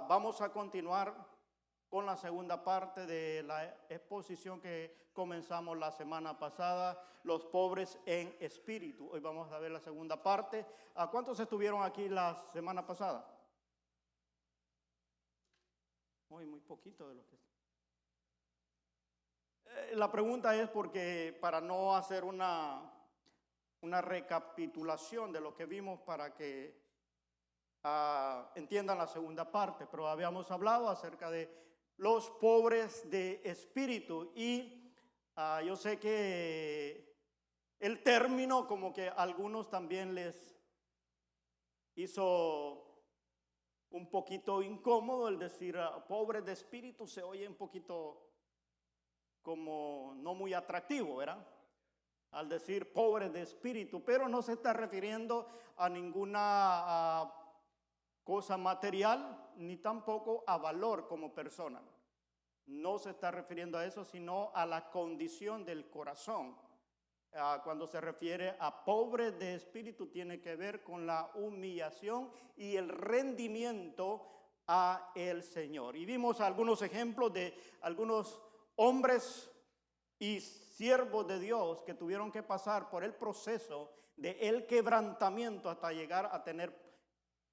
Vamos a continuar con la segunda parte de la exposición que comenzamos la semana pasada, los pobres en espíritu. Hoy vamos a ver la segunda parte. ¿A cuántos estuvieron aquí la semana pasada? Muy poquito de lo que... La pregunta es porque para no hacer una recapitulación de lo que vimos para que entiendan la segunda parte, pero habíamos hablado acerca de los pobres de espíritu y yo sé que el término como que a algunos también les hizo un poquito incómodo el decir pobres de espíritu, se oye un poquito como no muy atractivo, ¿verdad? Al decir pobres de espíritu, pero no se está refiriendo a ninguna cosa material, ni tampoco a valor como persona. No se está refiriendo a eso, sino a la condición del corazón. Cuando se refiere a pobre de espíritu, tiene que ver con la humillación y el rendimiento a el Señor. Y vimos algunos ejemplos de algunos hombres y siervos de Dios que tuvieron que pasar por el proceso de el quebrantamiento hasta llegar a tener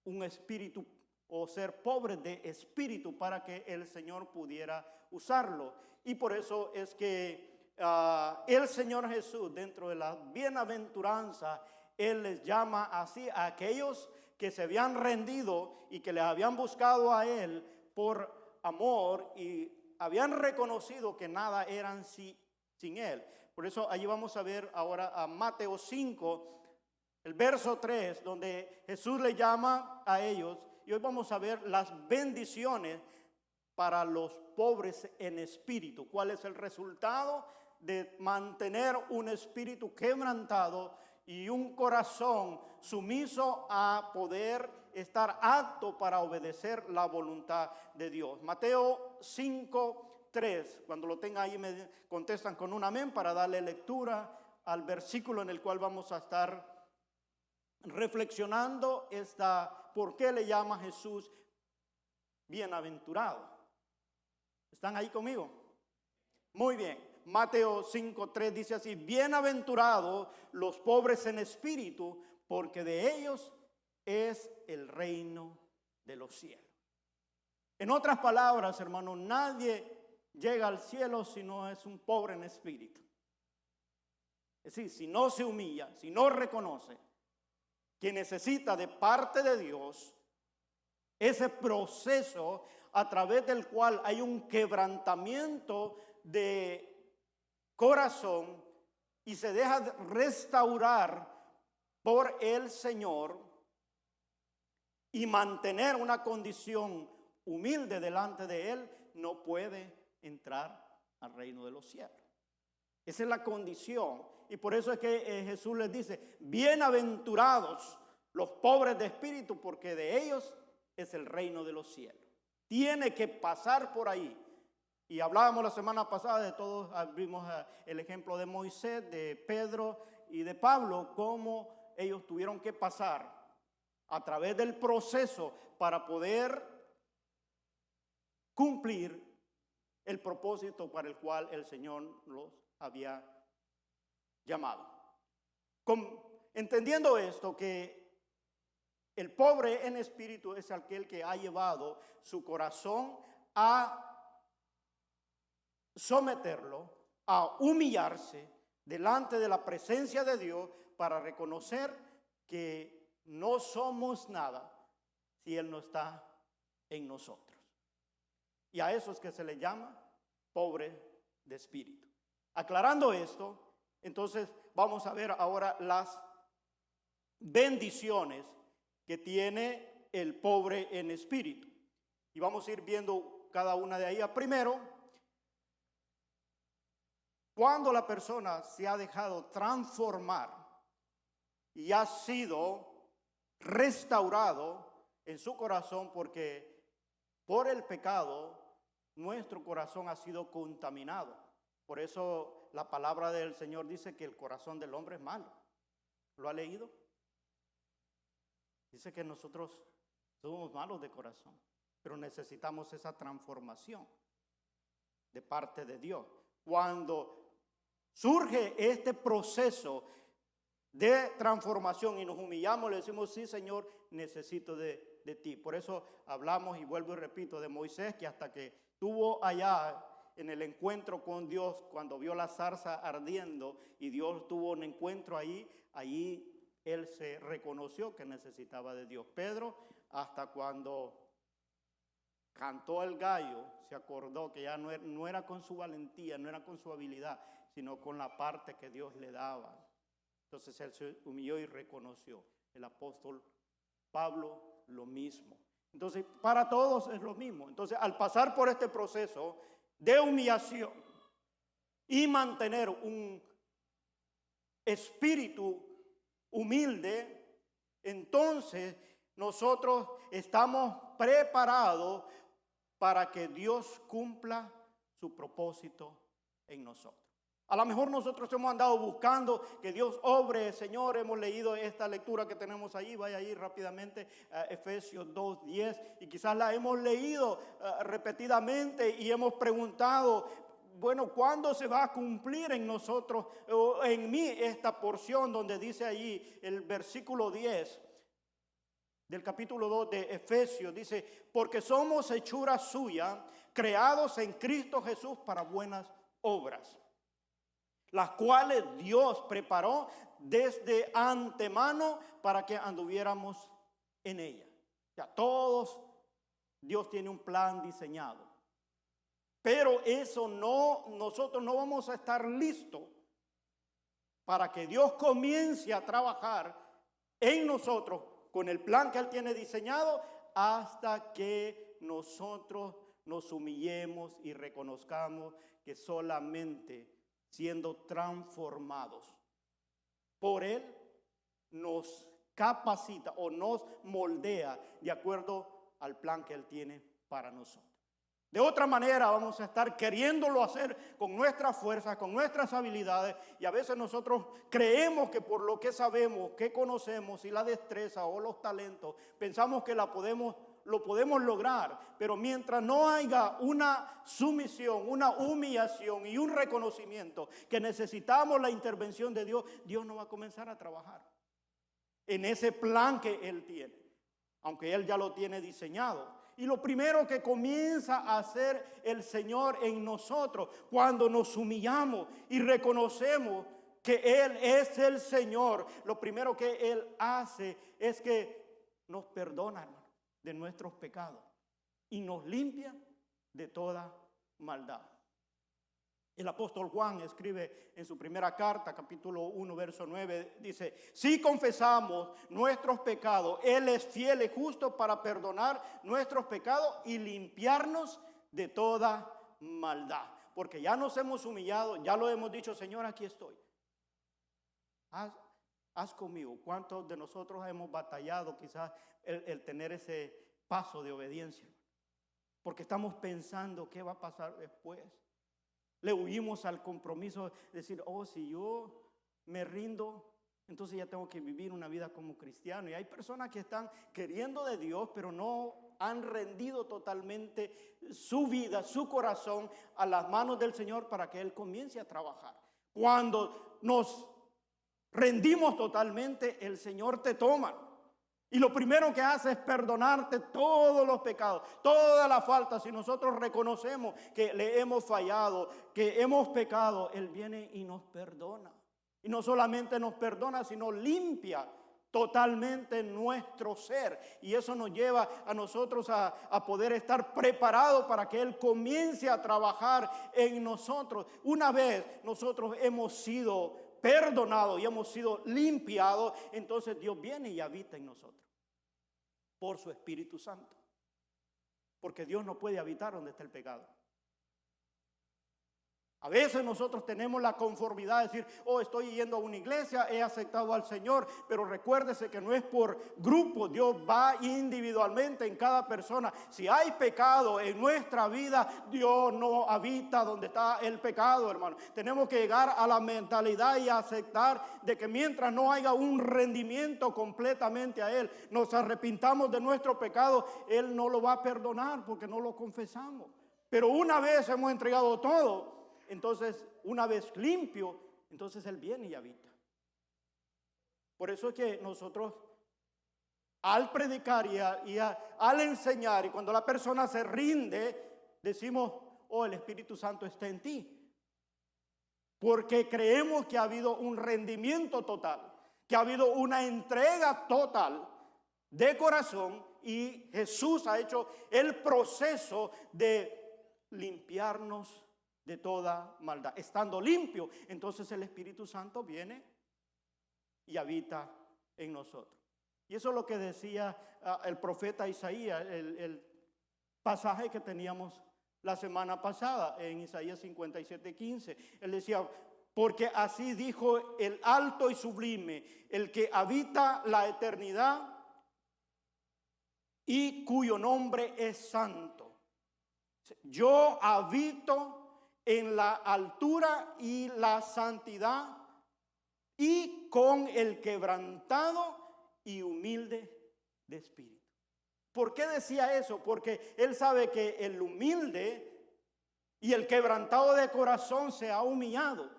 un espíritu o ser pobre de espíritu para que el Señor pudiera usarlo. Y por eso es que el Señor Jesús, dentro de la bienaventuranza, Él les llama así a aquellos que se habían rendido y que le habían buscado a Él por amor y habían reconocido que nada eran sin Él. Por eso allí vamos a ver ahora a Mateo 5, el verso 3, donde Jesús le llama a ellos, y hoy vamos a ver las bendiciones para los pobres en espíritu. ¿Cuál es el resultado de mantener un espíritu quebrantado y un corazón sumiso a poder estar apto para obedecer la voluntad de Dios? Mateo 5:3, cuando lo tenga ahí me contestan con un amén para darle lectura al versículo en el cual vamos a estar reflexionando por qué le llama Jesús bienaventurado. ¿Están ahí conmigo? Muy bien. Mateo 5:3 dice así: bienaventurados los pobres en espíritu, porque de ellos es el reino de los cielos. En otras palabras, hermano, nadie llega al cielo si no es un pobre en espíritu. Es decir, si no se humilla, si no reconoce que necesita de parte de Dios ese proceso a través del cual hay un quebrantamiento de corazón y se deja restaurar por el Señor y mantener una condición humilde delante de Él, no puede entrar al reino de los cielos. Esa es la condición. Y por eso es que Jesús les dice: bienaventurados los pobres de espíritu, porque de ellos es el reino de los cielos. Tiene que pasar por ahí. Y hablábamos la semana pasada de todos, vimos el ejemplo de Moisés, de Pedro y de Pablo, cómo ellos tuvieron que pasar a través del proceso para poder cumplir el propósito para el cual el Señor los había llamado. Entendiendo esto, que el pobre en espíritu es aquel que ha llevado su corazón a someterlo, a humillarse delante de la presencia de Dios para reconocer que no somos nada si Él no está en nosotros. Y a eso es que se le llama pobre de espíritu. Aclarando esto, entonces vamos a ver ahora las bendiciones que tiene el pobre en espíritu. Y vamos a ir viendo cada una de ellas. Primero, cuando la persona se ha dejado transformar y ha sido restaurado en su corazón, porque por el pecado nuestro corazón ha sido contaminado. Por eso la palabra del Señor dice que el corazón del hombre es malo. ¿Lo ha leído? Dice que nosotros somos malos de corazón. pero necesitamos esa transformación de parte de Dios. Cuando surge este proceso de transformación y nos humillamos, le decimos, sí, Señor, necesito de ti. Por eso hablamos, y vuelvo y repito, de Moisés, que hasta que estuvo allá en el encuentro con Dios, cuando vio la zarza ardiendo y Dios tuvo un encuentro ahí él se reconoció que necesitaba de Dios. Pedro, hasta cuando cantó el gallo, se acordó que ya no era con su valentía, no era con su habilidad, sino con la parte que Dios le daba. Entonces él se humilló y reconoció. El apóstol Pablo, lo mismo. Entonces, para todos es lo mismo. Entonces, al pasar por este proceso de humillación y mantener un espíritu humilde, entonces nosotros estamos preparados para que Dios cumpla su propósito en nosotros. A lo mejor nosotros hemos andado buscando que Dios obre, Señor, hemos leído esta lectura que tenemos allí, vaya ahí rápidamente, Efesios 2:10, y quizás la hemos leído repetidamente y hemos preguntado, bueno, ¿cuándo se va a cumplir en nosotros o en mí esta porción donde dice allí el versículo 10 del capítulo 2 de Efesios? Dice, porque somos hechura suya, creados en Cristo Jesús para buenas obras, las cuales Dios preparó desde antemano para que anduviéramos en ella. Ya todos, Dios tiene un plan diseñado. Pero eso nosotros no vamos a estar listos para que Dios comience a trabajar en nosotros con el plan que Él tiene diseñado hasta que nosotros nos humillemos y reconozcamos que solamente siendo transformados por Él nos capacita o nos moldea de acuerdo al plan que Él tiene para nosotros. De otra manera vamos a estar queriéndolo hacer con nuestras fuerzas, con nuestras habilidades, y a veces nosotros creemos que por lo que sabemos, que conocemos y la destreza o los talentos, pensamos que lo podemos lograr, pero mientras no haya una sumisión, una humillación y un reconocimiento que necesitamos la intervención de Dios, Dios no va a comenzar a trabajar en ese plan que Él tiene, aunque Él ya lo tiene diseñado. Y lo primero que comienza a hacer el Señor en nosotros, cuando nos humillamos y reconocemos que Él es el Señor, lo primero que Él hace es que nos perdona de nuestros pecados y nos limpia de toda maldad. El apóstol Juan escribe en su primera carta, capítulo 1, verso 9, dice, si confesamos nuestros pecados, Él es fiel y justo para perdonar nuestros pecados y limpiarnos de toda maldad. Porque ya nos hemos humillado, ya lo hemos dicho, Señor, aquí estoy. Haz conmigo. ¿Cuántos de nosotros hemos batallado quizás el tener ese paso de obediencia? Porque estamos pensando qué va a pasar después. Le huimos al compromiso de decir, si yo me rindo, entonces ya tengo que vivir una vida como cristiano. Y hay personas que están queriendo de Dios, pero no han rendido totalmente su vida, su corazón a las manos del Señor para que Él comience a trabajar. Cuando nos rendimos totalmente, el Señor te toma. Y lo primero que hace es perdonarte todos los pecados, toda la falta. Si nosotros reconocemos que le hemos fallado, que hemos pecado, Él viene y nos perdona. Y no solamente nos perdona, sino limpia totalmente nuestro ser. Y eso nos lleva a nosotros a poder estar preparados para que Él comience a trabajar en nosotros. Una vez nosotros hemos sido perdonados y hemos sido limpiados, entonces Dios viene y habita en nosotros por su Espíritu Santo, porque Dios no puede habitar donde está el pecado. A veces nosotros tenemos la conformidad de decir, oh, estoy yendo a una iglesia, he aceptado al Señor, pero recuérdese que no es por grupo, Dios va individualmente en cada persona. Si hay pecado en nuestra vida, Dios no habita donde está el pecado, hermano. Tenemos que llegar a la mentalidad y aceptar de que mientras no haya un rendimiento completamente a Él, nos arrepintamos de nuestro pecado, Él no lo va a perdonar porque no lo confesamos. Pero una vez hemos entregado todo, entonces, una vez limpio, entonces Él viene y habita. Por eso es que nosotros, al predicar y al enseñar, y cuando la persona se rinde, decimos, oh, el Espíritu Santo está en ti. Porque creemos que ha habido un rendimiento total, que ha habido una entrega total de corazón, y Jesús ha hecho el proceso de limpiarnos de toda maldad. Estando limpio, entonces el Espíritu Santo viene y habita en nosotros. Y eso es lo que decía el profeta Isaías, el pasaje que teníamos la semana pasada en Isaías 57:15. Él decía, porque así dijo el alto y sublime, el que habita la eternidad y cuyo nombre es santo. Yo habito en la altura y la santidad, y con el quebrantado y humilde de espíritu. ¿Por qué decía eso? Porque él sabe que el humilde y el quebrantado de corazón se ha humillado,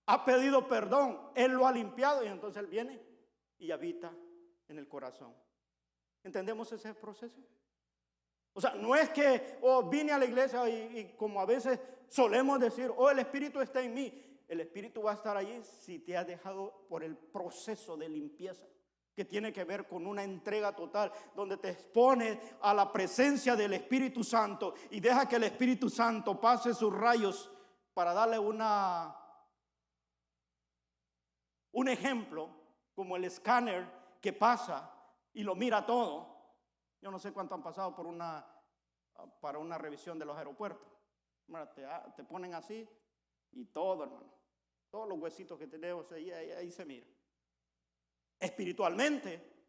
ha pedido perdón, él lo ha limpiado, y entonces él viene y habita en el corazón. ¿Entendemos ese proceso? O sea, no es que vine a la iglesia y como a veces solemos decir, el Espíritu está en mí. El Espíritu va a estar allí si te has dejado por el proceso de limpieza, que tiene que ver con una entrega total, donde te expones a la presencia del Espíritu Santo y deja que el Espíritu Santo pase sus rayos para darle un ejemplo, como el escáner que pasa y lo mira todo. Yo no sé cuánto han pasado para una revisión de los aeropuertos. Te ponen así y todo, hermano. Todos los huesitos que tenemos ahí se mira. Espiritualmente,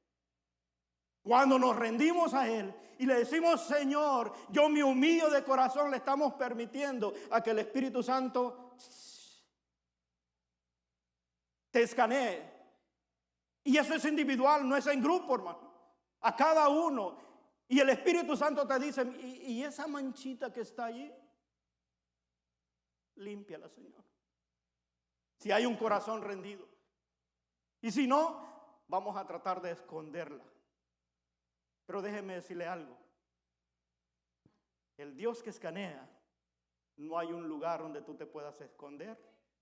cuando nos rendimos a Él y le decimos, Señor, yo me humillo de corazón, le estamos permitiendo a que el Espíritu Santo te escanee. Y eso es individual, no es en grupo, hermano. A cada uno. Y el Espíritu Santo te dice, y esa manchita que está allí, límpiala, Señor. Si hay un corazón rendido. Y si no, vamos a tratar de esconderla. Pero déjeme decirle algo. El Dios que escanea, no hay un lugar donde tú te puedas esconder,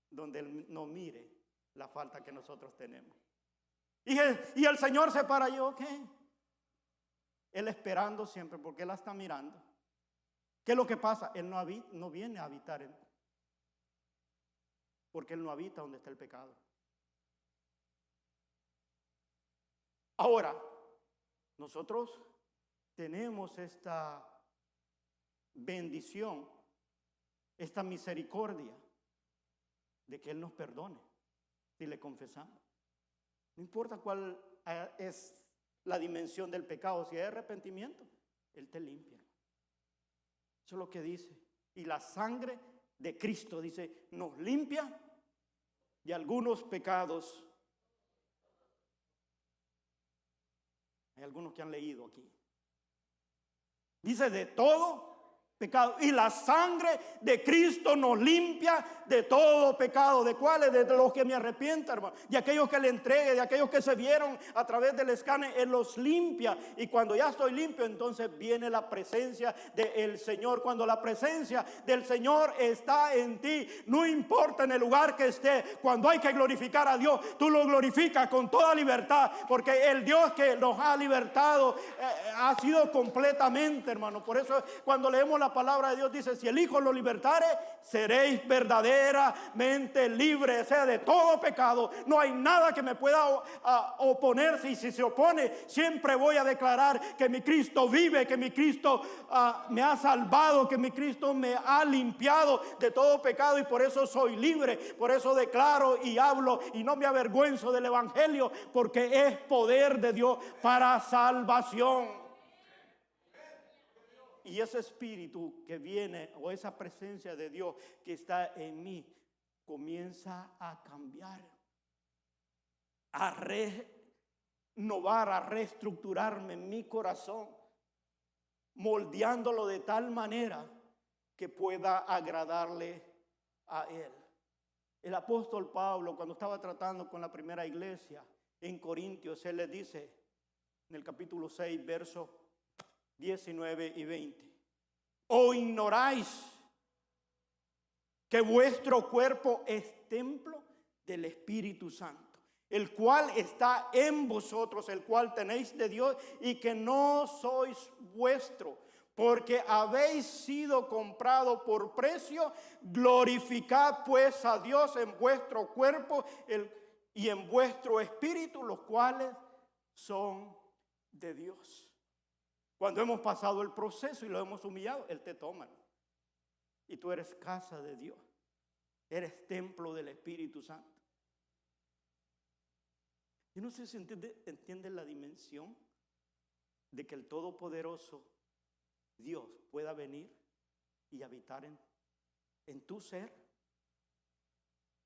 donde Él no mire la falta que nosotros tenemos. Y el Señor se para y ok. Él esperando siempre porque Él la está mirando. ¿Qué es lo que pasa? Él no viene a habitar en, porque Él no habita donde está el pecado. Ahora, nosotros tenemos esta bendición, esta misericordia de que Él nos perdone si le confesamos. No importa cuál es la dimensión del pecado, si hay arrepentimiento, Él te limpia. Eso es lo que dice. Y la sangre de Cristo, dice, nos limpia de algunos pecados. Hay algunos que han leído aquí. Dice de todo pecado. Y la sangre de Cristo nos limpia de todo pecado. ¿De cuáles? De los que me arrepiento, hermano. De aquellos que le entregue, de aquellos que se vieron a través del escáner. Él los limpia. Y cuando ya estoy limpio, entonces viene la presencia del Señor. Cuando la presencia del Señor está en ti, no importa en el lugar que esté, cuando hay que glorificar a Dios, tú lo glorificas con toda libertad. Porque el Dios que nos ha libertado ha sido completamente, hermano. Por eso cuando leemos la la palabra de Dios dice, si el Hijo lo libertare, seréis verdaderamente libres, o sea, de todo pecado. No hay nada que me pueda oponerse, y si se opone, siempre voy a declarar que mi Cristo vive, que mi Cristo me ha salvado, que mi Cristo me ha limpiado de todo pecado, y por eso soy libre. Por eso declaro y hablo y no me avergüenzo del Evangelio, porque es poder de Dios para salvación. Y ese espíritu que viene, o esa presencia de Dios que está en mí, comienza a cambiar, a renovar, a reestructurarme en mi corazón, moldeándolo de tal manera que pueda agradarle a Él. El apóstol Pablo, cuando estaba tratando con la primera iglesia en Corintios, él les dice en el capítulo 6, versos 19 y 20: ¿o ignoráis que vuestro cuerpo es templo del Espíritu Santo, el cual está en vosotros, el cual tenéis de Dios, y que no sois vuestro, porque habéis sido comprado por precio? Glorificad pues a Dios en vuestro cuerpo y en vuestro espíritu, los cuales son de Dios. Cuando hemos pasado el proceso y lo hemos humillado, Él te toma. Y tú eres casa de Dios. Eres templo del Espíritu Santo. Yo no sé si entiende la dimensión de que el Todopoderoso Dios pueda venir y habitar en tu ser.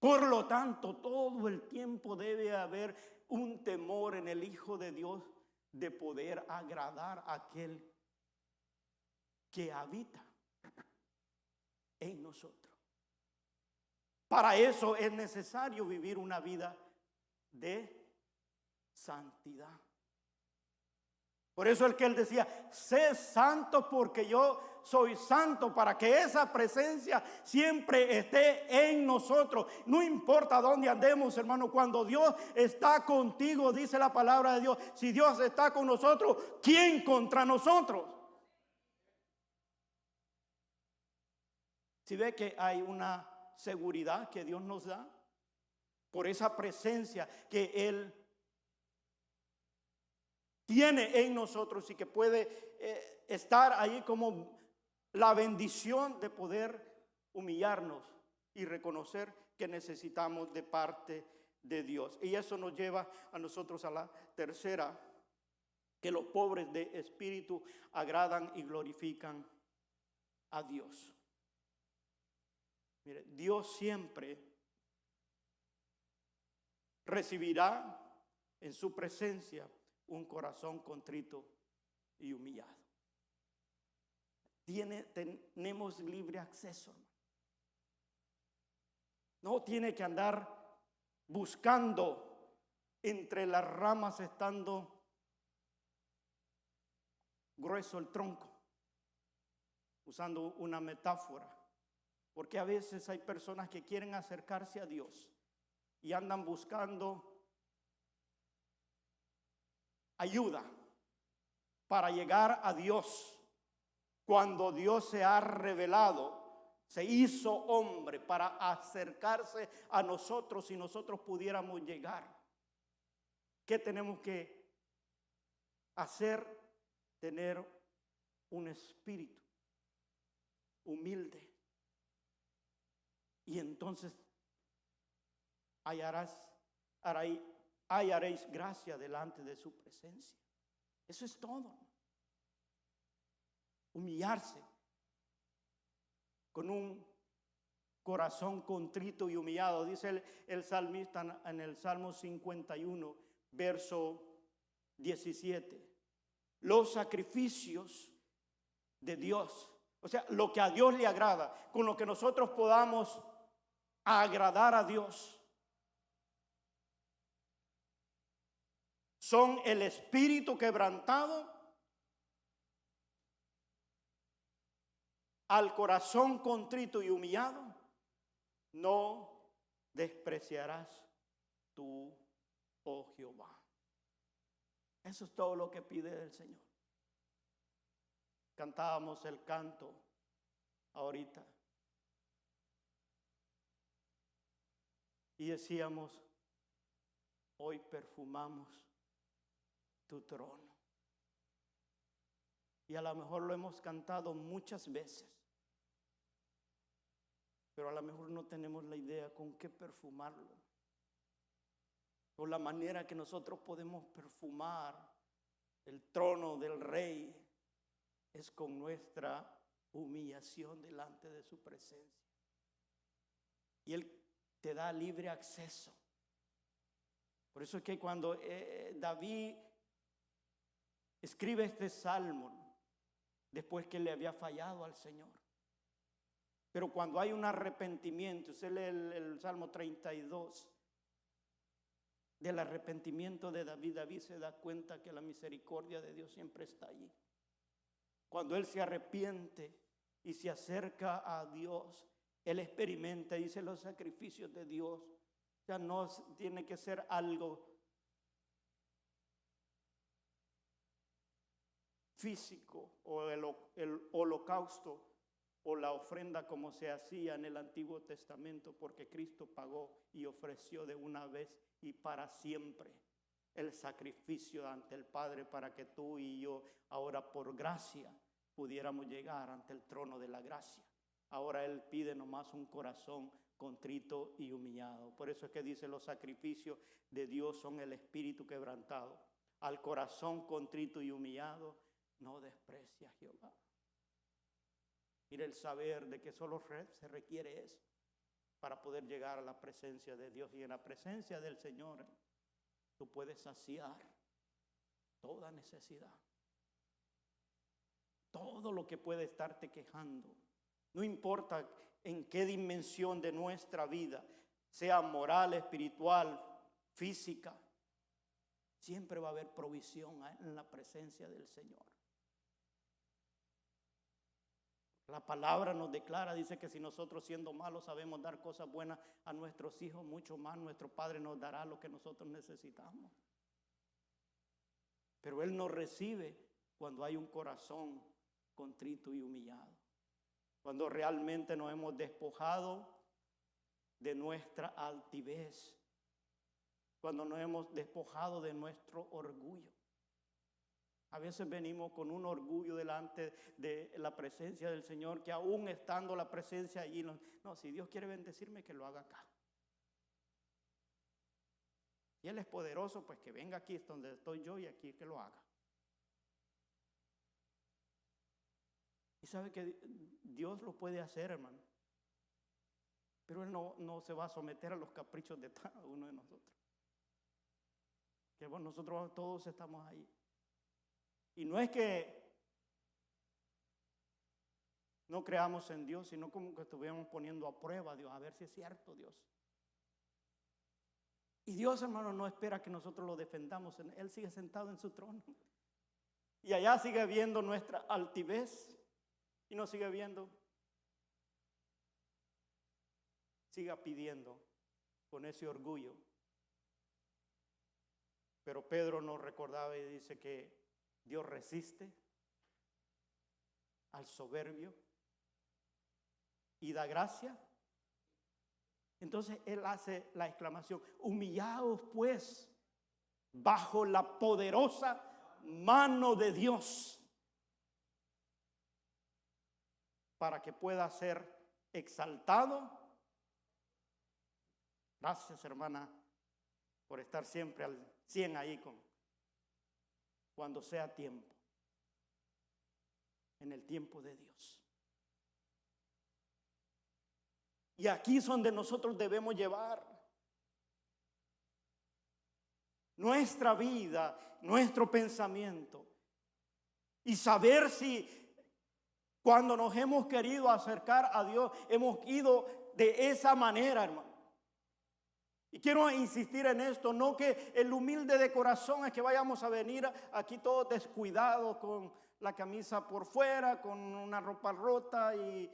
Por lo tanto, todo el tiempo debe haber un temor en el Hijo de Dios de poder agradar a aquel que habita en nosotros. Para eso es necesario vivir una vida de santidad. Por eso el que él decía, sé santo porque yo soy santo, para que esa presencia siempre esté en nosotros. No importa dónde andemos, hermano, cuando Dios está contigo, dice la palabra de Dios, si Dios está con nosotros, ¿quién contra nosotros? Si ve que hay una seguridad que Dios nos da por esa presencia que Él tiene en nosotros, y que puede estar ahí como la bendición de poder humillarnos y reconocer que necesitamos de parte de Dios. Y eso nos lleva a nosotros a la tercera, que los pobres de espíritu agradan y glorifican a Dios. Mire, Dios siempre recibirá en su presencia un corazón contrito y humillado. Tenemos libre acceso. No tiene que andar buscando entre las ramas estando grueso el tronco, usando una metáfora. Porque a veces hay personas que quieren acercarse a Dios y andan buscando ayuda para llegar a Dios, cuando Dios se ha revelado, se hizo hombre para acercarse a nosotros y nosotros pudiéramos llegar. ¿Qué tenemos que hacer? Tener un espíritu humilde, y entonces hallaréis gracia delante de su presencia. Eso es todo. Humillarse con un corazón contrito y humillado. Dice el salmista en el Salmo 51, verso 17. Los sacrificios de Dios, o sea, lo que a Dios le agrada, con lo que nosotros podamos agradar a Dios, son el espíritu quebrantado, al corazón contrito y humillado, no despreciarás tú, oh Jehová. Eso es todo lo que pide el Señor. Cantábamos el canto ahorita. Y decíamos, hoy perfumamos tu trono. Y a lo mejor lo hemos cantado muchas veces, pero a lo mejor no tenemos la idea con qué perfumarlo. O la manera que nosotros podemos perfumar el trono del Rey es con nuestra humillación delante de su presencia. Y Él te da libre acceso. Por eso es que cuando David escribe este salmo, después que le había fallado al Señor, pero cuando hay un arrepentimiento, usted lee el Salmo 32, del arrepentimiento de David, David se da cuenta que la misericordia de Dios siempre está allí. Cuando él se arrepiente y se acerca a Dios, él experimenta, dice, los sacrificios de Dios. Ya no tiene que ser algo físico o el holocausto o la ofrenda como se hacía en el Antiguo Testamento, porque Cristo pagó y ofreció de una vez y para siempre el sacrificio ante el Padre para que tú y yo ahora por gracia pudiéramos llegar ante el trono de la gracia. Ahora Él pide nomás un corazón contrito y humillado. Por eso es que dice, los sacrificios de Dios son el espíritu quebrantado. Al corazón contrito y humillado no desprecia Jehová. Mira, el saber de que solo se requiere eso para poder llegar a la presencia de Dios. Y en la presencia del Señor tú puedes saciar toda necesidad, todo lo que puede estarte quejando. No importa en qué dimensión de nuestra vida, sea moral, espiritual, física, siempre va a haber provisión en la presencia del Señor. La palabra nos declara, dice que si nosotros siendo malos sabemos dar cosas buenas a nuestros hijos, mucho más nuestro Padre nos dará lo que nosotros necesitamos. Pero Él nos recibe cuando hay un corazón contrito y humillado. Cuando realmente nos hemos despojado de nuestra altivez. Cuando nos hemos despojado de nuestro orgullo. A veces venimos con un orgullo delante de la presencia del Señor, que aún estando la presencia allí, no, si Dios quiere bendecirme, que lo haga acá. Y Él es poderoso, pues que venga aquí donde estoy yo y aquí que lo haga. Y sabe que Dios lo puede hacer, hermano. Pero Él no se va a someter a los caprichos de cada uno de nosotros. Que bueno, nosotros todos estamos ahí. Y no es que no creamos en Dios, sino como que estuviéramos poniendo a prueba a Dios, a ver si es cierto Dios. Y Dios, hermano, no espera que nosotros lo defendamos. Él sigue sentado en su trono. Y allá sigue viendo nuestra altivez. Y nos sigue viendo. Siga pidiendo con ese orgullo. Pero Pedro nos recordaba y dice que Dios resiste al soberbio y da gracia. Entonces Él hace la exclamación, humillaos pues bajo la poderosa mano de Dios para que pueda ser exaltado. Gracias, hermana, por estar siempre al 100 ahí cuando sea tiempo, en el tiempo de Dios. Y aquí es donde nosotros debemos llevar nuestra vida, nuestro pensamiento, y saber si cuando nos hemos querido acercar a Dios hemos ido de esa manera, hermano. Y quiero insistir en esto, no que el humilde de corazón es que vayamos a venir aquí todos descuidados con la camisa por fuera, con una ropa rota y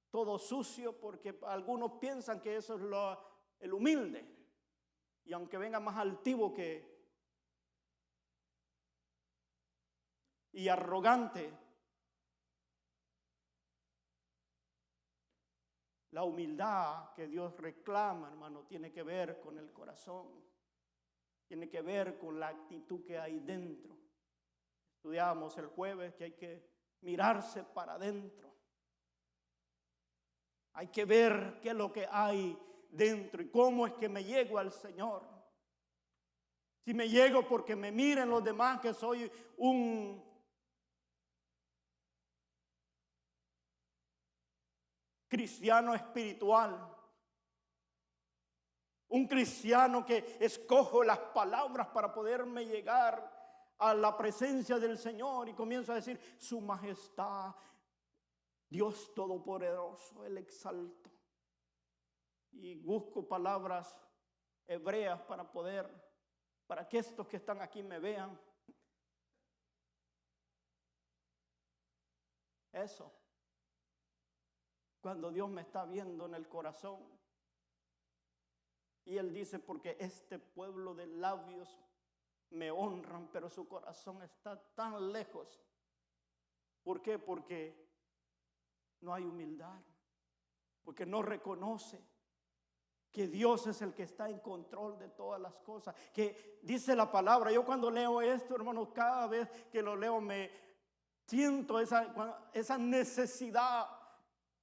todo sucio, porque algunos piensan que eso es el humilde. Y aunque venga más altivo y arrogante, La humildad que Dios reclama, hermano, tiene que ver con el corazón. Tiene que ver con la actitud que hay dentro. Estudiábamos el jueves que hay que mirarse para adentro. Hay que ver qué es lo que hay dentro y cómo es que me llego al Señor. Si me llego porque me miren los demás que soy un cristiano espiritual, un cristiano que escojo las palabras para poderme llegar a la presencia del Señor y comienzo a decir: su majestad, Dios Todopoderoso, el exalto. Y busco palabras hebreas para que estos que están aquí me vean. Eso. Cuando Dios me está viendo en el corazón. Y Él dice: porque este pueblo de labios me honran, pero su corazón está tan lejos. ¿Por qué? Porque no hay humildad. Porque no reconoce que Dios es el que está en control de todas las cosas. Que dice la palabra. Yo cuando leo esto, hermanos, cada vez que lo leo me siento esa necesidad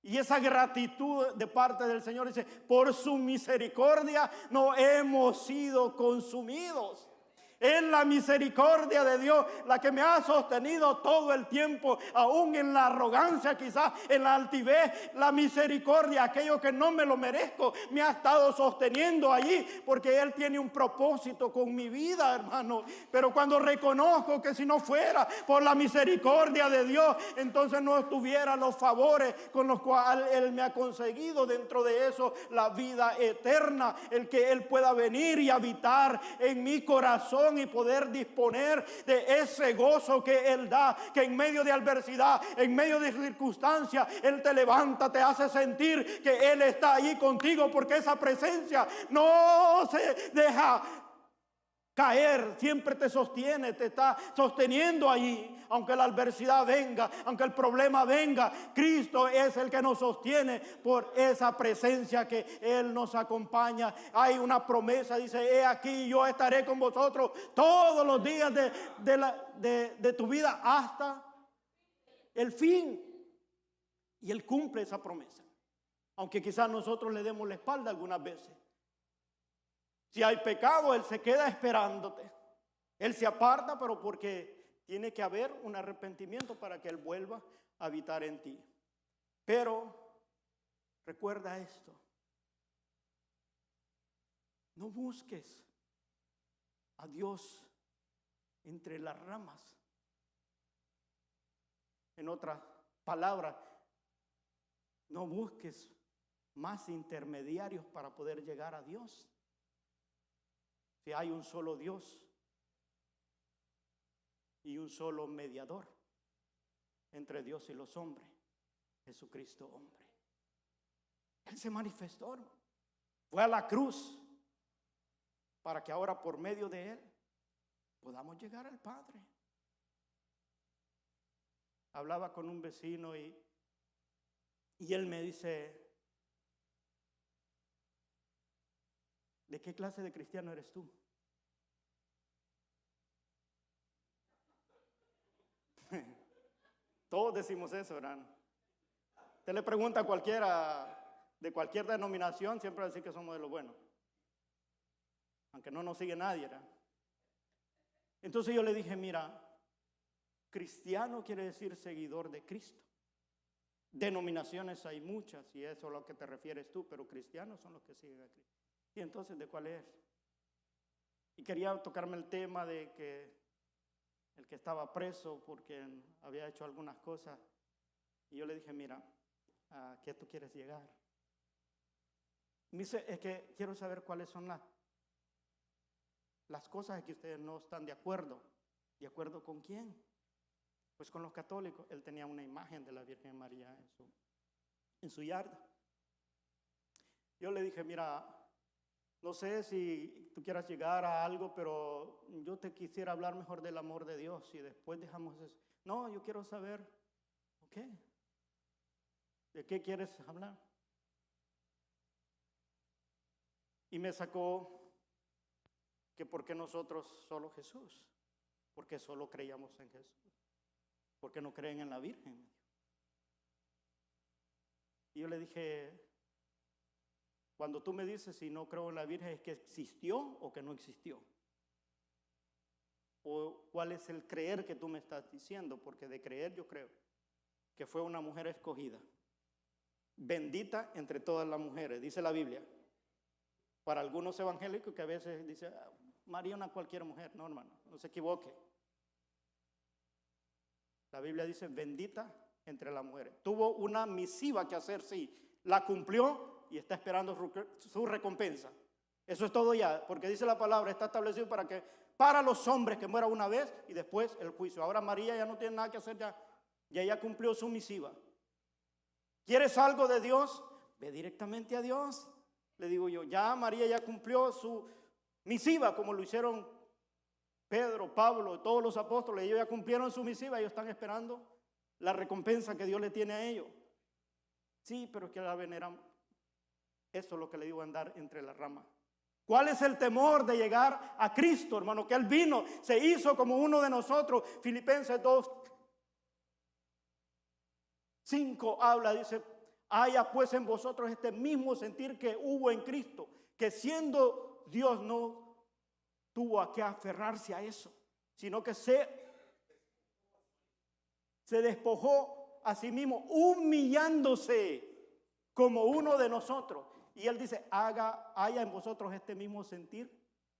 y esa gratitud de parte del Señor. Dice: por su misericordia no hemos sido consumidos. Es la misericordia de Dios la que me ha sostenido todo el tiempo, aún en la arrogancia, quizás en la altivez. La misericordia, aquello que no me lo merezco, me ha estado sosteniendo allí, porque Él tiene un propósito con mi vida, hermano. Pero cuando reconozco que si no fuera por la misericordia de Dios, entonces no estuviera los favores con los cuales Él me ha conseguido, dentro de eso la vida eterna, el que Él pueda venir y habitar en mi corazón y poder disponer de ese gozo que Él da, que en medio de adversidad, en medio de circunstancias, Él te levanta, te hace sentir que Él está ahí contigo, porque esa presencia no se deja caer, siempre te sostiene, te está sosteniendo allí. Aunque la adversidad venga, aunque el problema venga, Cristo es el que nos sostiene por esa presencia que Él nos acompaña. Hay una promesa, dice: he aquí, yo estaré con vosotros todos los días de tu vida hasta el fin. Y Él cumple esa promesa, aunque quizás nosotros le demos la espalda algunas veces. Si hay pecado, Él se queda esperándote. Él se aparta, pero porque tiene que haber un arrepentimiento para que Él vuelva a habitar en ti. Pero recuerda esto: no busques a Dios entre las ramas. En otras palabras, no busques más intermediarios para poder llegar a Dios. Si hay un solo Dios y un solo mediador entre Dios y los hombres, Jesucristo hombre. Él se manifestó, fue a la cruz para que ahora por medio de Él podamos llegar al Padre. Hablaba con un vecino y él me dice: ¿de qué clase de cristiano eres tú? Todos decimos eso, ¿verdad? Usted le pregunta a cualquiera de cualquier denominación, siempre va a decir que somos de los buenos, aunque no nos sigue nadie, ¿verdad? Entonces yo le dije: mira, cristiano quiere decir seguidor de Cristo. Denominaciones hay muchas, y eso es a lo que te refieres tú, pero cristianos son los que siguen a Cristo. Y entonces, ¿de cuál es? Y quería tocarme el tema de que el que estaba preso porque había hecho algunas cosas. Y yo le dije: mira, ¿a qué tú quieres llegar? Me dice: es que quiero saber cuáles son las cosas en que ustedes no están de acuerdo. ¿De acuerdo con quién? Pues con los católicos. Él tenía una imagen de la Virgen María en su yarda. Yo le dije: mira, no sé si tú quieras llegar a algo, pero yo te quisiera hablar mejor del amor de Dios y después dejamos eso. No, yo quiero saber, ¿ok? ¿De qué quieres hablar? Y me sacó que por qué nosotros solo Jesús, porque solo creíamos en Jesús, porque no creen en la Virgen. Y yo le dije, cuando tú me dices si no creo en la Virgen, ¿es que existió o que no existió? ¿O cuál es el creer que tú me estás diciendo? Porque de creer yo creo que fue una mujer escogida, bendita entre todas las mujeres, dice la Biblia. Para algunos evangélicos que a veces dicen, María una cualquier mujer, no hermano, no se equivoque. La Biblia dice bendita entre las mujeres. Tuvo una misiva que hacer, sí, la cumplió y está esperando su recompensa. Eso es todo ya, porque dice la palabra, está establecido para los hombres que muera una vez y después el juicio. Ahora María ya no tiene nada que hacer, ya ella cumplió su misiva. ¿Quieres algo de Dios? Ve directamente a Dios. Le digo yo, ya María ya cumplió su misiva, como lo hicieron Pedro, Pablo, todos los apóstoles. Ellos ya cumplieron su misiva, ellos están esperando la recompensa que Dios le tiene a ellos. Sí, pero es que la veneran. Eso es lo que le digo, andar entre las ramas. ¿Cuál es el temor de llegar a Cristo, hermano? Que Él vino, se hizo como uno de nosotros. Filipenses 2:5 habla, dice, haya pues en vosotros este mismo sentir que hubo en Cristo, que siendo Dios no tuvo a qué aferrarse a eso, sino que se despojó a sí mismo, humillándose como uno de nosotros. Y Él dice, haya en vosotros este mismo sentir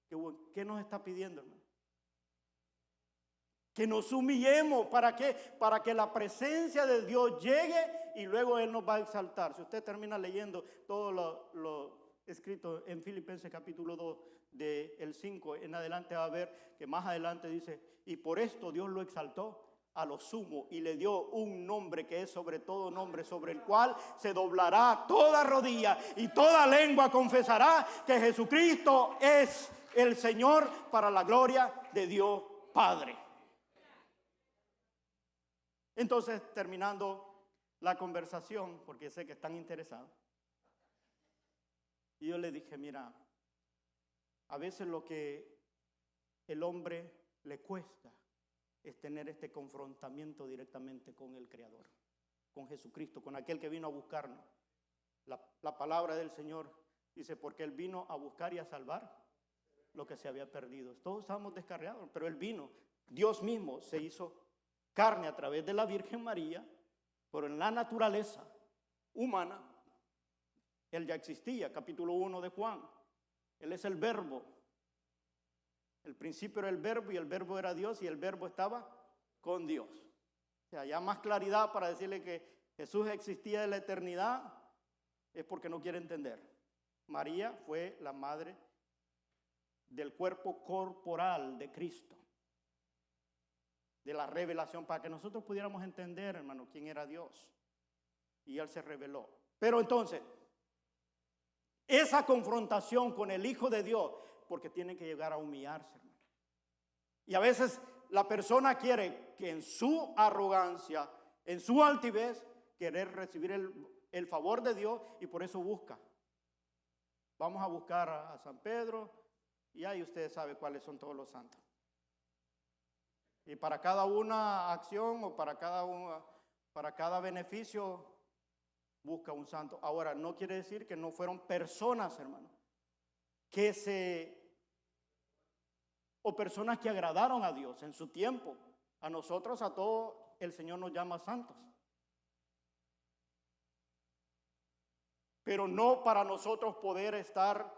que hubo. ¿Qué nos está pidiendo, hermano? Que nos humillemos. ¿Para qué? Para que la presencia de Dios llegue y luego Él nos va a exaltar. Si usted termina leyendo todo lo escrito en Filipenses capítulo 2, del 5 en adelante, va a ver que más adelante dice, y por esto Dios lo exaltó a lo sumo y le dio un nombre que es sobre todo nombre, sobre el cual se doblará toda rodilla y toda lengua confesará que Jesucristo es el Señor, para la gloria de Dios Padre. Entonces, terminando la conversación, porque sé que están interesados, y yo le dije, mira, a veces lo que el hombre le cuesta es tener este confrontamiento directamente con el Creador, con Jesucristo, con aquel que vino a buscarnos. La palabra del Señor dice, porque Él vino a buscar y a salvar lo que se había perdido. Todos estábamos descarriados, pero Él vino. Dios mismo se hizo carne a través de la Virgen María, pero en la naturaleza humana, Él ya existía. Capítulo 1 de Juan. Él es el Verbo. El principio era el Verbo y el Verbo era Dios y el Verbo estaba con Dios. O sea, ya más claridad para decirle que Jesús existía en la eternidad es porque no quiere entender. María fue la madre del cuerpo corporal de Cristo, de la revelación, para que nosotros pudiéramos entender, hermano, quién era Dios. Y Él se reveló. Pero entonces, esa confrontación con el Hijo de Dios, porque tiene que llegar a humillarse, hermano. Y a veces la persona quiere que en su arrogancia, en su altivez, querer recibir el favor de Dios, y por eso busca. Vamos a buscar a San Pedro, y ahí usted sabe cuáles son todos los santos. Y para cada una acción o para cada beneficio, busca un santo. Ahora, no quiere decir que no fueron personas, hermano, o personas que agradaron a Dios en su tiempo. A nosotros, a todos, el Señor nos llama santos. Pero no para nosotros poder estar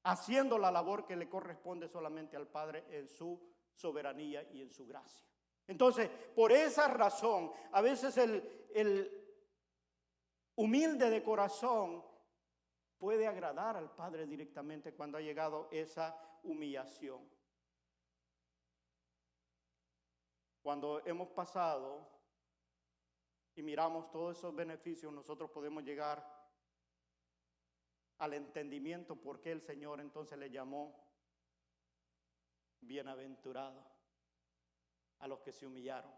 haciendo la labor que le corresponde solamente al Padre en su soberanía y en su gracia. Entonces, por esa razón, a veces el humilde de corazón puede agradar al Padre directamente cuando ha llegado esa humillación. Cuando hemos pasado y miramos todos esos beneficios, nosotros podemos llegar al entendimiento por qué el Señor entonces le llamó bienaventurado a los que se humillaron.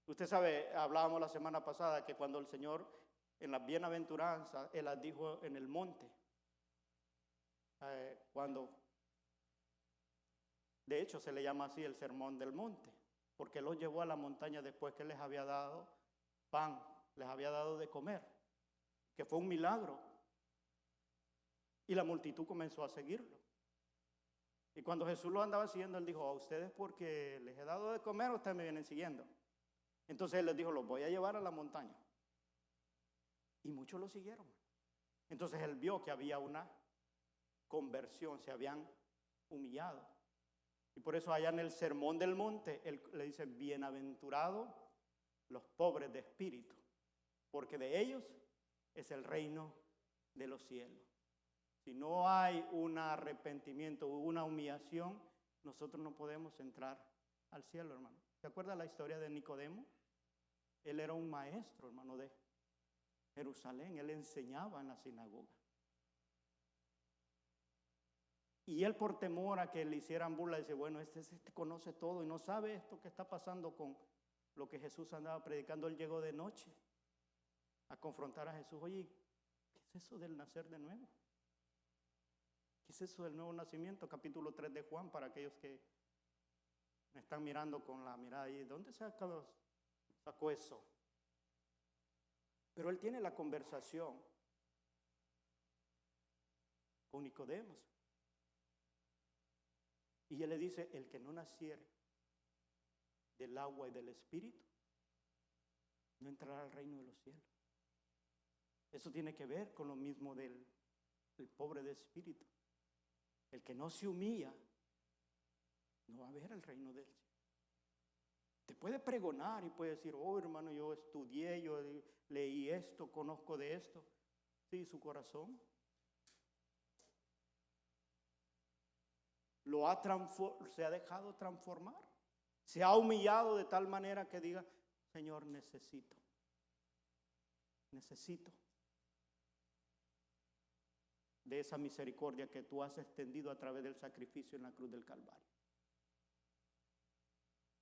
Usted sabe, hablábamos la semana pasada que cuando el Señor en las bienaventuranzas, Él las dijo en el monte. De hecho, se le llama así el sermón del monte, porque Él los llevó a la montaña después que les había dado pan, les había dado de comer, que fue un milagro. Y la multitud comenzó a seguirlo. Y cuando Jesús lo andaba siguiendo, Él dijo: a ustedes porque les he dado de comer, ustedes me vienen siguiendo. Entonces Él les dijo: los voy a llevar a la montaña. Y muchos lo siguieron. Entonces Él vio que había una conversión, se habían humillado. Y por eso allá en el sermón del monte, Él le dice: bienaventurados los pobres de espíritu, porque de ellos es el reino de los cielos. Si no hay un arrepentimiento o una humillación, nosotros no podemos entrar al cielo, hermano. ¿Se acuerda la historia de Nicodemo? Él era un maestro, hermano, de Jerusalén. Él enseñaba en la sinagoga. Y él, por temor a que le hicieran burla, dice: bueno, este conoce todo y no sabe esto que está pasando con lo que Jesús andaba predicando. Él llegó de noche a confrontar a Jesús. Oye, ¿qué es eso del nacer de nuevo? ¿Qué es eso del nuevo nacimiento? Capítulo 3 de Juan, para aquellos que me están mirando con la mirada ahí. ¿Dónde sacó eso? Pero él tiene la conversación con Nicodemo. Y él le dice: el que no naciere del agua y del espíritu no entrará al reino de los cielos. Eso tiene que ver con lo mismo del pobre de espíritu. El que no se humilla no va a ver el reino del cielo. Te puede pregonar y puede decir: oh, hermano, yo estudié, yo leí esto, conozco de esto. Sí, su corazón se ha dejado transformar. Se ha humillado de tal manera que diga: Señor, necesito de esa misericordia que tú has extendido a través del sacrificio en la cruz del Calvario.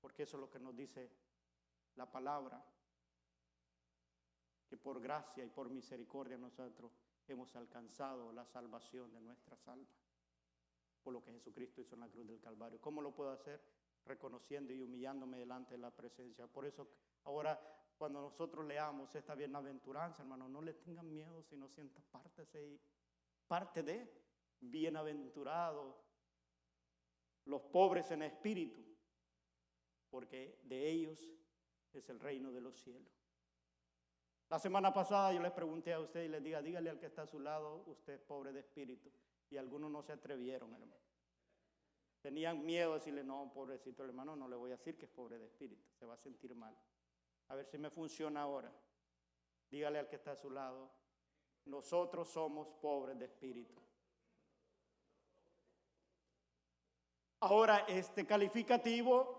Porque eso es lo que nos dice la palabra, que por gracia y por misericordia nosotros hemos alcanzado la salvación de nuestras almas, por lo que Jesucristo hizo en la cruz del Calvario. ¿Cómo lo puedo hacer? Reconociendo y humillándome delante de la presencia. Por eso ahora, cuando nosotros leamos esta bienaventuranza, hermano, no le tengan miedo, sino sientan parte de bienaventurados los pobres en espíritu, porque de ellos es el reino de los cielos. La semana pasada yo les pregunté a usted y les diga: dígale al que está a su lado, usted es pobre de espíritu. Y algunos no se atrevieron, hermano. Tenían miedo de decirle: no, pobrecito hermano, no le voy a decir que es pobre de espíritu, se va a sentir mal. A ver si me funciona ahora. Dígale al que está a su lado: nosotros somos pobres de espíritu. Ahora, este calificativo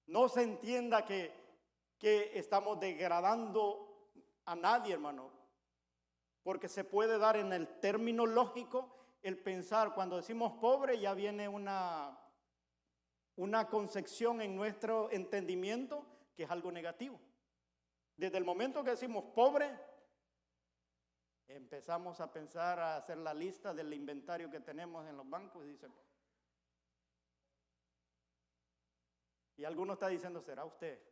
no se entienda que estamos degradando a nadie, hermano, porque se puede dar en el término lógico el pensar, cuando decimos pobre ya viene una concepción en nuestro entendimiento que es algo negativo. Desde el momento que decimos pobre, empezamos a pensar, a hacer la lista del inventario que tenemos en los bancos y dicen, y alguno está diciendo: ¿será usted?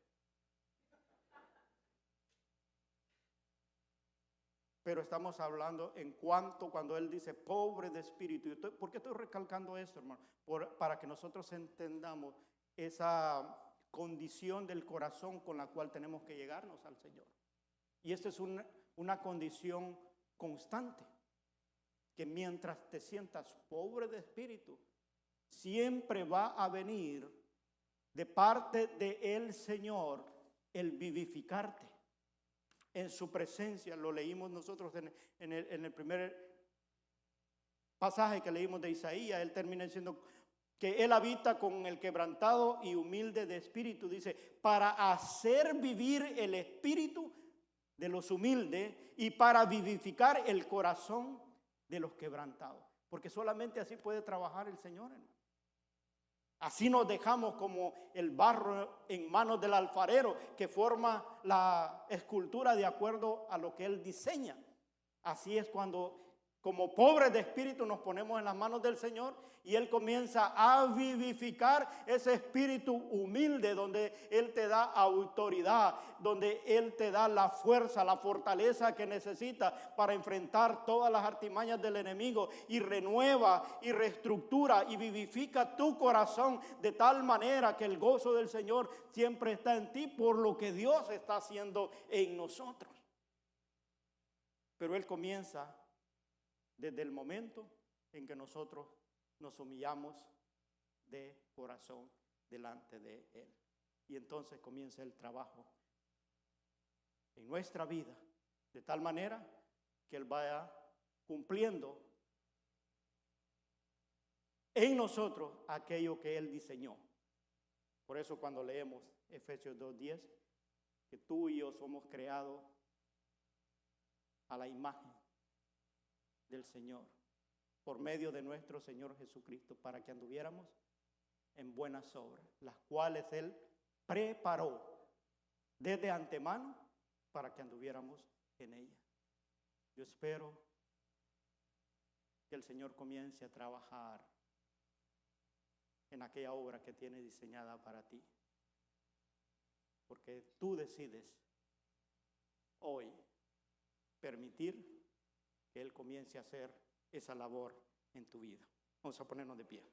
Pero estamos hablando en cuanto cuando él dice pobre de espíritu. ¿Por qué estoy recalcando esto, hermano? Para que nosotros entendamos esa condición del corazón con la cual tenemos que llegarnos al Señor. Y esta es una condición constante, que mientras te sientas pobre de espíritu, siempre va a venir de parte del Señor el vivificarte. En su presencia, lo leímos nosotros en el primer pasaje que leímos de Isaías. Él termina diciendo que Él habita con el quebrantado y humilde de espíritu. Dice, para hacer vivir el espíritu de los humildes y para vivificar el corazón de los quebrantados. Porque solamente así puede trabajar el Señor, hermano. Así nos dejamos como el barro en manos del alfarero que forma la escultura de acuerdo a lo que él diseña. Así es cuando, como pobres de espíritu, nos ponemos en las manos del Señor y Él comienza a vivificar ese espíritu humilde donde Él te da autoridad, donde Él te da la fuerza, la fortaleza que necesitas para enfrentar todas las artimañas del enemigo, y renueva y reestructura y vivifica tu corazón de tal manera que el gozo del Señor siempre está en ti por lo que Dios está haciendo en nosotros. Pero Él comienza desde el momento en que nosotros nos humillamos de corazón delante de Él. Y entonces comienza el trabajo en nuestra vida, de tal manera que Él vaya cumpliendo en nosotros aquello que Él diseñó. Por eso cuando leemos Efesios 2:10, que tú y yo somos creados a la imagen del Señor, por medio de nuestro Señor Jesucristo, para que anduviéramos en buenas obras, las cuales Él preparó desde antemano para que anduviéramos en ellas. Yo espero que el Señor comience a trabajar en aquella obra que tiene diseñada para ti, porque tú decides hoy permitir que Él comience a hacer esa labor en tu vida. Vamos a ponernos de pie.